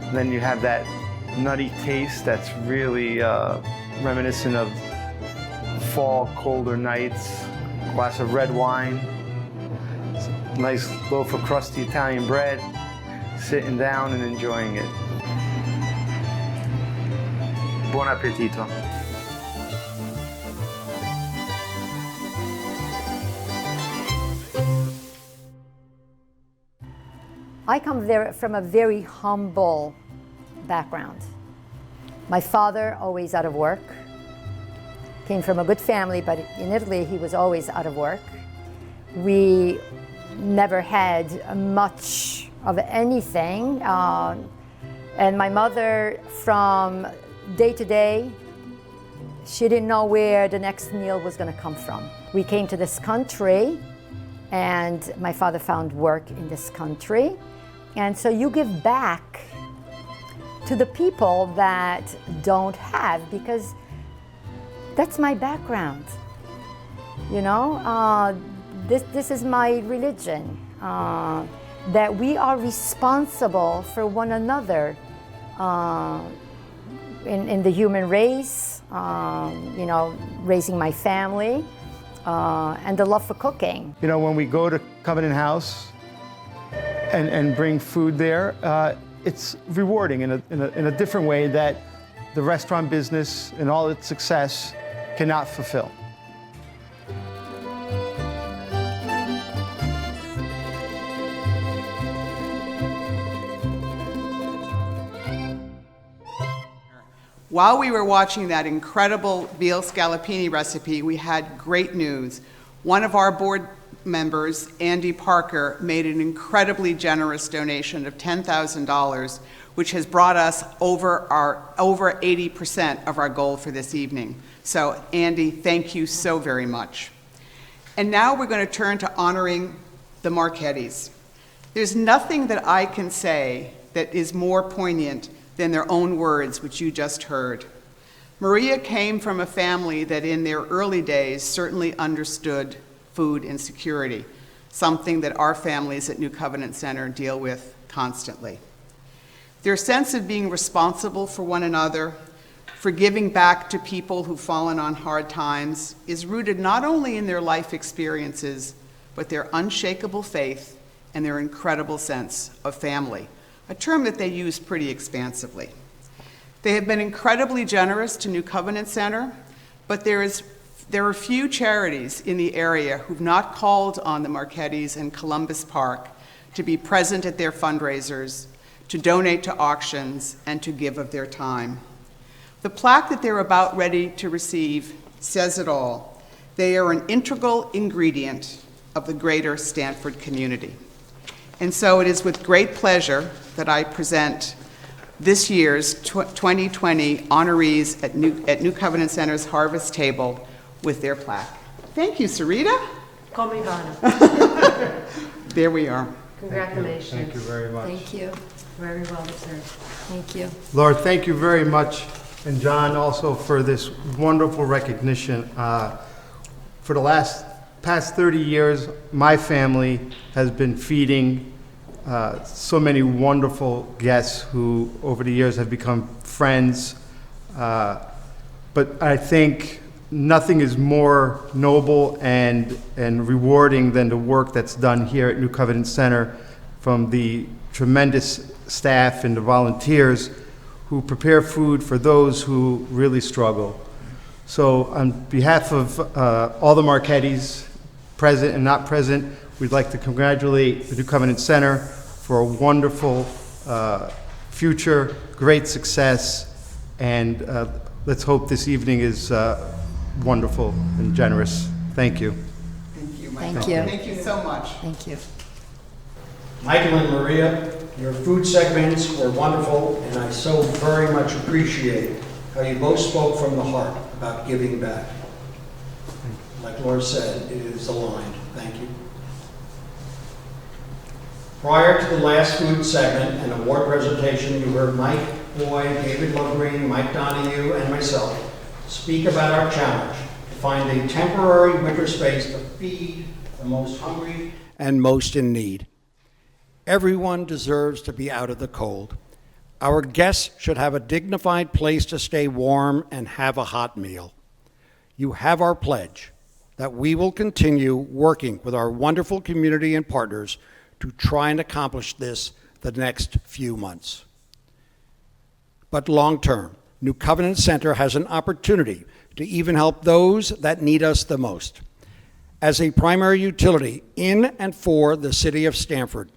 Speaker 13: And then you have that nutty taste that's really reminiscent of fall, colder nights. A glass of red wine, nice loaf of crusty Italian bread, sitting down and enjoying it. Buon appetito.
Speaker 14: I come from a very humble background. My father, always out of work. Came from a good family, but in Italy he was always out of work. We never had much of anything. And my mother, from day to day, She didn't know where the next meal was going to come from. We came to this country, and my father found work in this country. And so you give back to the people that don't have, because that's my background. You know, this is my religion, that we are responsible for one another in the human race, you know, raising my family, and the love for cooking.
Speaker 13: You know, when we go to Covenant House and bring food there, it's rewarding in a different way that the restaurant business and all its success cannot fulfill.
Speaker 12: While we were watching that incredible veal scallopini recipe, we had great news. One of our board members, Andy Parker, made an incredibly generous donation of $10,000, which has brought us over 80% of our goal for this evening. So, Andy, thank you so very much. And now we're going to turn to honoring the Marchettis. There's nothing that I can say that is more poignant than their own words, which you just heard. Maria came from a family that in their early days certainly understood food insecurity, something that our families at New Covenant Center deal with constantly. Their sense of being responsible for one another, for giving back to people who've fallen on hard times, is rooted not only in their life experiences, but their unshakable faith and their incredible sense of family, a term that they use pretty expansively. They have been incredibly generous to New Covenant Center, but there are few charities in the area who've not called on the Marchettis and Columbus Park to be present at their fundraisers, to donate to auctions, and to give of their time. The plaque that they're about ready to receive says it all. They are an integral ingredient of the greater Stanford community. And so it is with great pleasure that I present this year's 2020 honorees at New Covenant Center's Harvest Table with their plaque. Thank you, Sarita.
Speaker 1: Come Ivana.
Speaker 12: There we are.
Speaker 1: Congratulations.
Speaker 13: Thank you very much.
Speaker 14: Thank you.
Speaker 1: Very well deserved.
Speaker 14: Thank you.
Speaker 13: Lord, thank you very much, and John also for this wonderful recognition. For the past 30 years, my family has been feeding so many wonderful guests who over the years have become friends. But I think nothing is more noble and rewarding than the work that's done here at New Covenant Center from the tremendous staff and the volunteers who prepare food for those who really struggle. So on behalf of all the Marchettis, present and not present, we'd like to congratulate the New Covenant Center for a wonderful future, great success, and let's hope this evening is wonderful and generous. Thank you.
Speaker 12: Thank you,
Speaker 14: Thank
Speaker 12: Michael.
Speaker 14: you.
Speaker 12: Thank you so much.
Speaker 14: Thank you.
Speaker 2: Michael and Maria, your food segments were wonderful, and I so very much appreciate how you both spoke from the heart about giving back. Like Laura said, it is aligned. Thank you. Prior to the last food segment and award presentation, you heard Mike Boyd, David Lovegreen, Mike Donahue, and myself speak about our challenge to find a temporary winter space to feed the most hungry and most in need. Everyone deserves to be out of the cold. Our guests should have a dignified place to stay warm and have a hot meal. You have our pledge that we will continue working with our wonderful community and partners to try and accomplish this the next few months. But long term, New Covenant Center has an opportunity to even help those that need us the most. As a primary utility in and for the city of Stanford,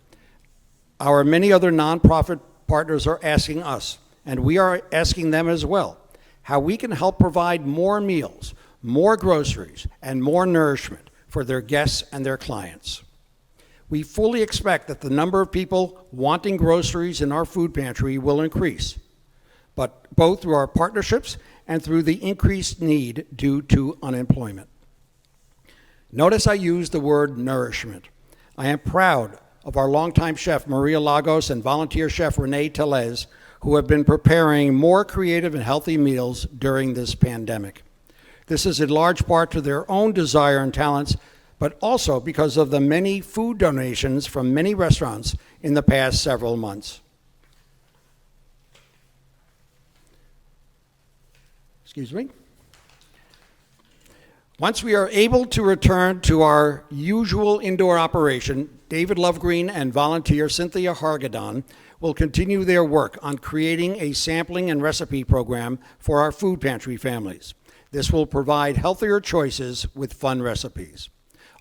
Speaker 2: our many other nonprofit partners are asking us, and we are asking them as well, how we can help provide more meals, more groceries, and more nourishment for their guests and their clients. We fully expect that the number of people wanting groceries in our food pantry will increase, but both through our partnerships and through the increased need due to unemployment. Notice I use the word nourishment. I am proud of our longtime chef Maria Lagos and volunteer chef Renee Telez, who have been preparing more creative and healthy meals during this pandemic. This is in large part to their own desire and talents, but also because of the many food donations from many restaurants in the past several months. Excuse me. Once we are able to return to our usual indoor operation, David Lovegreen and volunteer Cynthia Hargadon will continue their work on creating a sampling and recipe program for our food pantry families. This will provide healthier choices with fun recipes.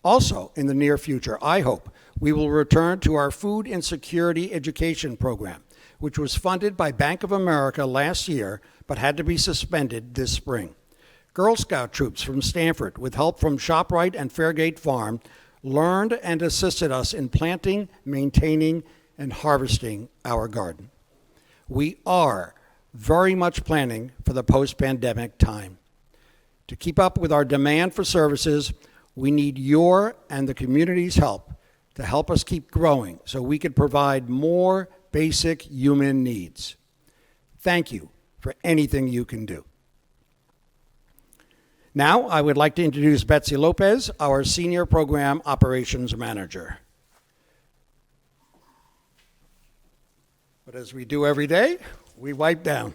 Speaker 2: Also, in the near future, I hope we will return to our food insecurity education program, which was funded by Bank of America last year but had to be suspended this spring. Girl Scout troops from Stanford, with help from ShopRite and Fairgate Farm, learned and assisted us in planting, maintaining, and harvesting our garden. We are very much planning for the post-pandemic time. To keep up with our demand for services, we need your and the community's help to help us keep growing so we can provide more basic human needs. Thank you for anything you can do. Now, I would like to introduce Betsy Lopez, our Senior Program Operations Manager. But as we do every day, we wipe down.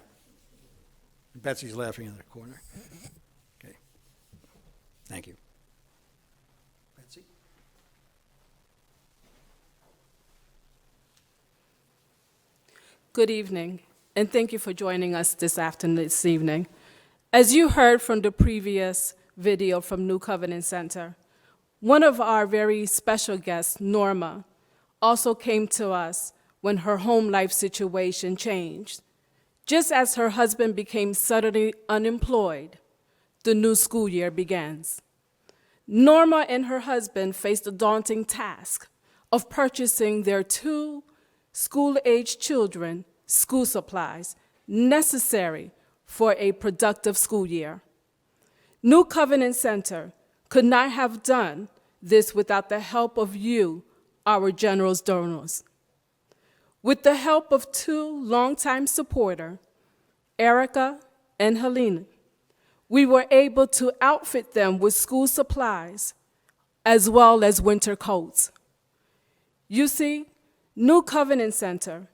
Speaker 2: Betsy's laughing in the corner. Okay. Thank you. Betsy?
Speaker 11: Good evening, and thank you for joining us this evening. As you heard from the previous video from New Covenant Center, one of our very special guests, Norma, also came to us when her home life situation changed. Just as her husband became suddenly unemployed, the new school year begins. Norma and her husband faced the daunting task of purchasing their 2 school-aged children school supplies necessary for a productive school year. New Covenant Center could not have done this without the help of you, our generous donors. With the help of 2 longtime supporters, Erica and Helena, we were able to outfit them with school supplies as well as winter coats. You see, New Covenant Center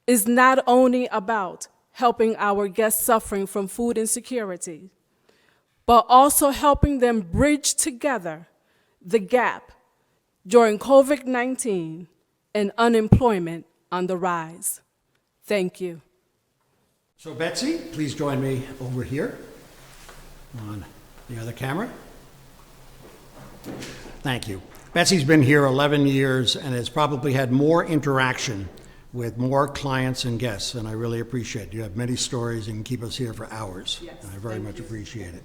Speaker 11: is not only about helping our guests suffering from food insecurity, but also helping them bridge together the gap during COVID-19 and unemployment on the rise. Thank you.
Speaker 2: So Betsy, please join me over here on the other camera. Thank you. Betsy's been here 11 years and has probably had more interaction with more clients and guests, and I really appreciate it. You have many stories and can keep us here for hours. Yes, and I very much appreciate it.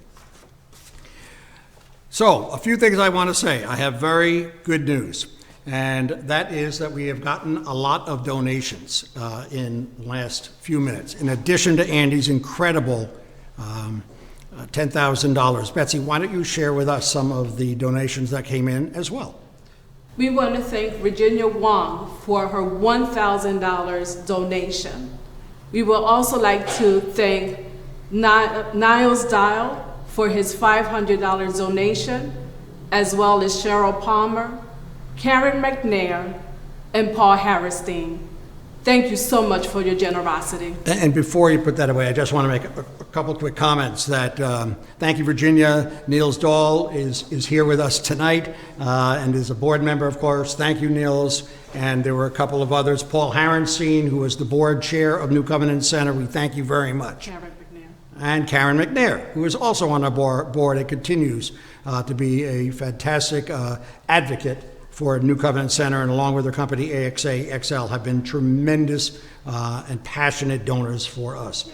Speaker 2: So, a few things I want to say. I have very good news, and that is that we have gotten a lot of donations in the last few minutes, in addition to Andy's incredible $10,000. Betsy, why don't you share with us some of the donations that came in as well?
Speaker 11: We want to thank Virginia Wong for her $1,000 donation. We would also like to thank Niles Dial for his $500 donation, as well as Cheryl Palmer, Karen McNair, and Paul Harristeen. Thank you so much for your generosity.
Speaker 2: And before you put that away, I just want to make a couple quick comments that thank you, Virginia. Niels Dahl is here with us tonight and is a board member, of course. Thank you, Niels. And there were a couple of others. Paul Harenstein, who is the board chair of New Covenant Center. We thank you very much.
Speaker 11: Karen McNair.
Speaker 2: And Karen McNair, who is also on our board and continues to be a fantastic advocate for New Covenant Center, and along with their company AXA XL, have been tremendous and passionate donors for us.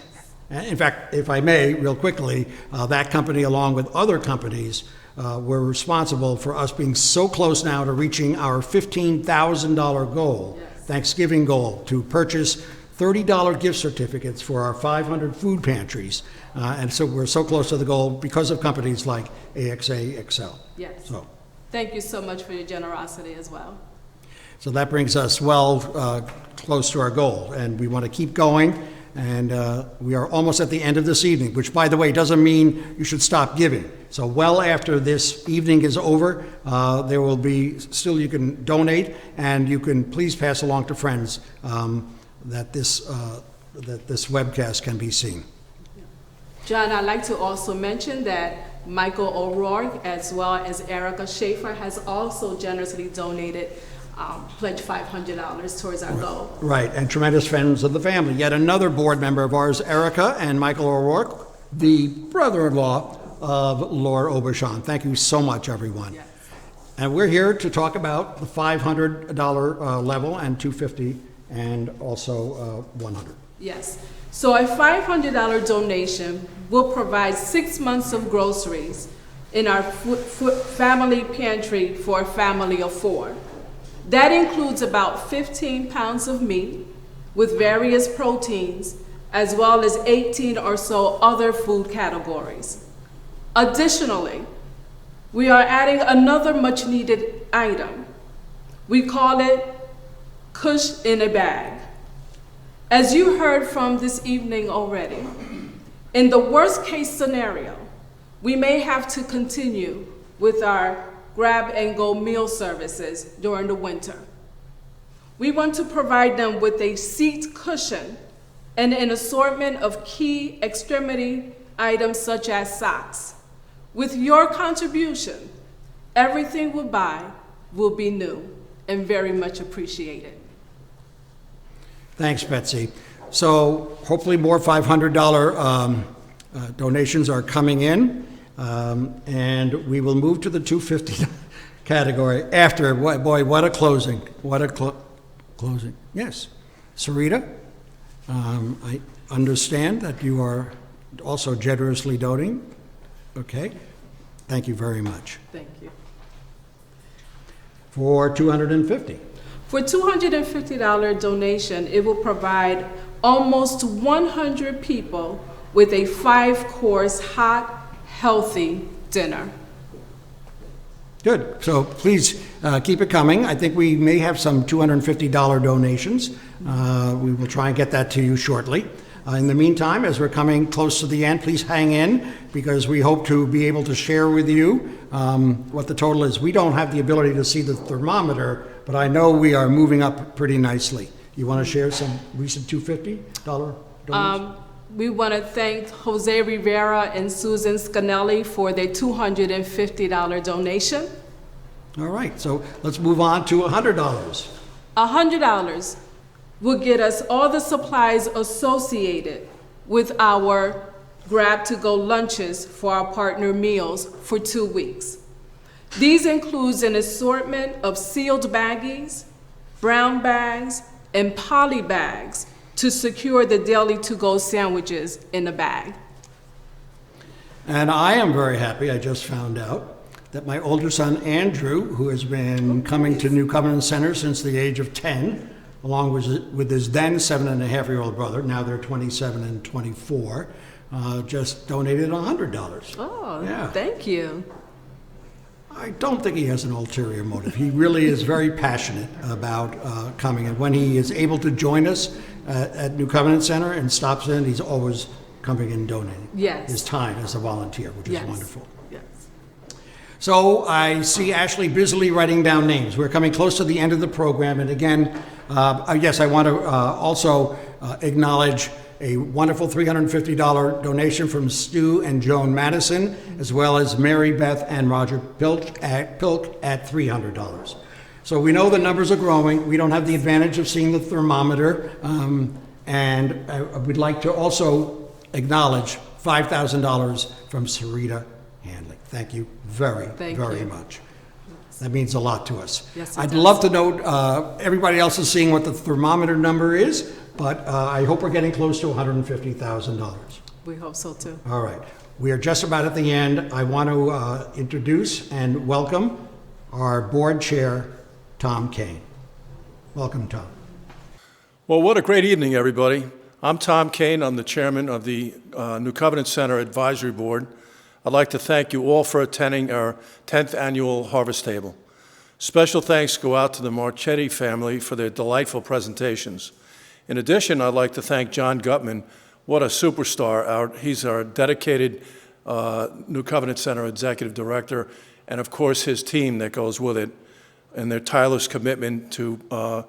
Speaker 2: Yes. In fact, if I may, real quickly, that company, along with other companies, were responsible for us being so close now to reaching our $15,000 goal, yes, Thanksgiving goal, to purchase $30 gift certificates for our 500 food pantries. And so we're so close to the goal because of companies like AXA XL.
Speaker 11: Yes.
Speaker 2: So
Speaker 11: Thank you so much for your generosity as well.
Speaker 2: So that brings us well close to our goal, and we want to keep going. And we are almost at the end of this evening, which, by the way, doesn't mean you should stop giving. So well after this evening is over, there will be still, you can donate, and you can please pass along to friends that this webcast can be seen.
Speaker 11: John, I'd like to also mention that Michael O'Rourke, as well as Erica Schaefer, has also generously donated, pledged $500 towards our goal.
Speaker 2: Right, and tremendous friends of the family. Yet another board member of ours, Erica and Michael O'Rourke, the brother-in-law of Laura Aubuchon. Thank you so much, everyone. Yes. And we're here to talk about the $500 level and $250 and also $100.
Speaker 11: Yes. So a $500 donation will provide 6 months of groceries in our family pantry for a family of 4. That includes about 15 pounds of meat with various proteins, as well as 18 or so other food categories. Additionally, we are adding another much needed item. We call it Kush in a Bag. As you heard from this evening already, in the worst case scenario, we may have to continue with our grab-and-go meal services during the winter. We want to provide them with a seat cushion and an assortment of key extremity items such as socks. With your contribution, everything we buy will be new and very much appreciated.
Speaker 2: Thanks, Betsy. So hopefully more $500 donations are coming in. And we will move to the $250 category after. Boy, what a closing. What a closing. Yes. Sarita, I understand that you are also generously donating. Okay. Thank you very much.
Speaker 11: Thank you.
Speaker 2: For $250.
Speaker 11: For $250 donation, it will provide almost 100 people with a 5-course hot, healthy dinner.
Speaker 2: Good. So please keep it coming. I think we may have some $250 donations. We will try and get that to you shortly. In the meantime, as we're coming close to the end, please hang in because we hope to be able to share with you what the total is. We don't have the ability to see the thermometer, but I know we are moving up pretty nicely. You want to share some recent $250 donations?
Speaker 11: We want to thank Jose Rivera and Susan Scanelli for their $250 donation.
Speaker 2: All right, so let's move on to $100.
Speaker 11: $100 will get us all the supplies associated with our grab-to-go lunches for our partner meals for 2 weeks. These include an assortment of sealed baggies, brown bags, and poly bags to secure the daily to-go sandwiches in the bag.
Speaker 2: And I am very happy, I just found out, that my older son, Andrew, who has been coming to New Covenant Center since the age of 10, along with his then 7.5-year-old brother, now they're 27 and 24, just donated $100.
Speaker 11: Oh,
Speaker 2: yeah.
Speaker 11: Thank you.
Speaker 2: I don't think he has an ulterior motive. He really is very passionate about coming. And when he is able to join us at New Covenant Center and stops in, he's always coming and donating his time as a volunteer, which is wonderful.
Speaker 11: Yes.
Speaker 2: So I see Ashley busily writing down names. We're coming close to the end of the program. And again, yes, I want to also acknowledge a wonderful $350 donation from Stu and Joan Madison, as well as Mary Beth and Roger Pilk at $300. So we know the numbers are growing. We don't have the advantage of seeing the thermometer. And we'd like to also acknowledge $5,000 from Sarita Hanley. Thank you very much. That means a lot to us.
Speaker 11: Yes,
Speaker 2: I'd love to know, everybody else is seeing what the thermometer number is, but I hope we're getting close to $150,000.
Speaker 11: We hope so too.
Speaker 2: All right. We are just about at the end. I want to introduce and welcome our board chair, Tom Kane. Welcome, Tom.
Speaker 6: Well, what a great evening, everybody. I'm Tom Kane. I'm the chairman of the New Covenant Center Advisory Board. I'd like to thank you all for attending our 10th annual Harvest Table. Special thanks go out to the Marchetti family for their delightful presentations. In addition, I'd like to thank John Gutman. What a superstar. He's our dedicated New Covenant Center Executive Director, and of course his team that goes with it, and their tireless commitment to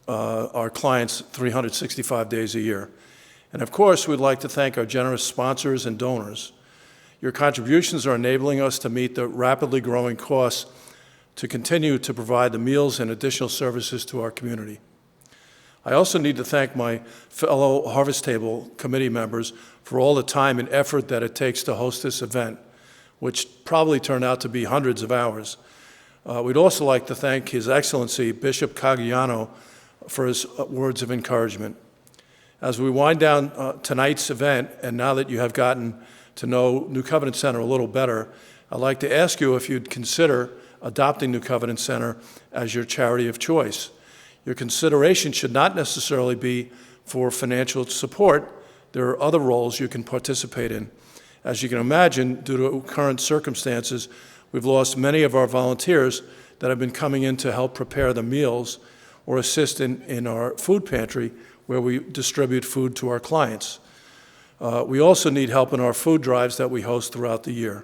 Speaker 6: our clients 365 days a year. And of course, we'd like to thank our generous sponsors and donors. Your contributions are enabling us to meet the rapidly growing costs to continue to provide the meals and additional services to our community. I also need to thank my fellow Harvest Table committee members for all the time and effort that it takes to host this event, which probably turned out to be hundreds of hours. We'd also like to thank His Excellency Bishop Caggiano for his words of encouragement. As we wind down tonight's event, and now that you have gotten to know New Covenant Center a little better, I'd like to ask you if you'd consider adopting New Covenant Center as your charity of choice. Your consideration should not necessarily be for financial support. There are other roles you can participate in. As you can imagine, due to current circumstances, we've lost many of our volunteers that have been coming in to help prepare the meals or assist in our food pantry where we distribute food to our clients. We also need help in our food drives that we host throughout the year.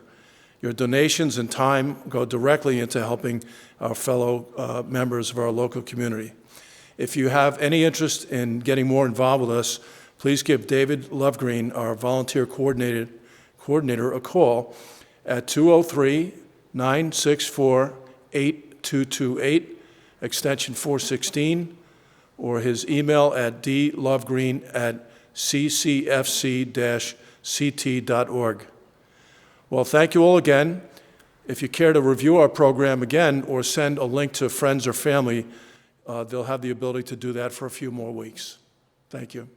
Speaker 6: Your donations and time go directly into helping our fellow members of our local community. If you have any interest in getting more involved with us, please give David Lovegreen, our volunteer coordinator, a call at 203-964-8228, extension 416, or his email at dlovegreen@ccfc-ct.org. Well, thank you all again. If you care to review our program again or send a link to friends or family, they'll have the ability to do that for a few more weeks. Thank you.